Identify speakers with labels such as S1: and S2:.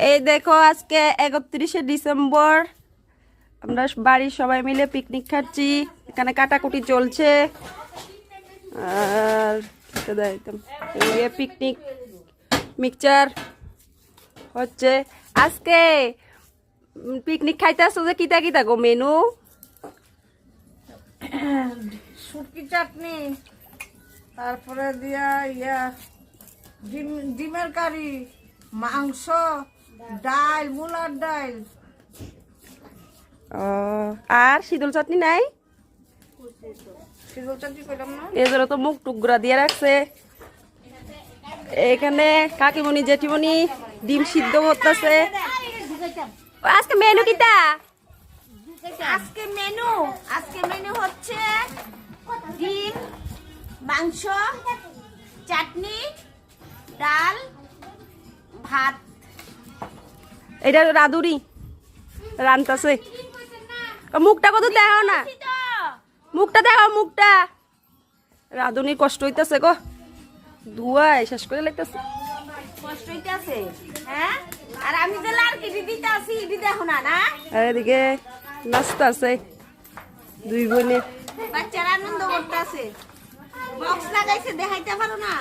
S1: এই দেখো আজকে 31শে ডিসেম্বর আমরা বাড়ির সবাই মিলে পিকনিক খাচ্ছি। এখানে কাটাকুটি চলছে আর পিকনিক মিক্সচার হচ্ছে। আজকে পিকনিক খাইতে আসছো যে কিতা কিতা গো মেনু?
S2: শুটকি চাটনি, তারপরে দিয়া ডিমের কারি, মাংস, ডাল, মুলার ডাল।
S1: আর শীতল চাটনি নাই?
S2: শীতল চাটনি কইলাম না,
S1: এজন্য তো মুখ টুকরা দিয়ে রাখছে। এখানে কাকিমণি জেঠিমণি ডিম সিদ্ধ করতেছে। আজকে মেনু কিতা?
S2: আজকে মেনু হচ্ছে ডিম, মাংস, চাটনি, ডাল, ভাত।
S1: এটা রাধুরি রান্তাছে। মুখটা কত দেখাও না, মুখটা দেখাও মুখটা। রাধুনির কষ্ট হইতাছে গো, ধুয়ায় শেষ করে লাগতেছে।
S2: কষ্ট হইতাছে, হ্যাঁ? আর আমি যে লাড়কি দিতে আসি ইডি দেখো না না।
S1: আর এদিকে নাস্তা আছে, দুই বোনে
S2: বাচ্চারা আনন্দ করতেছে, বক্স লাগাইছে, দেখাইতে পারো না।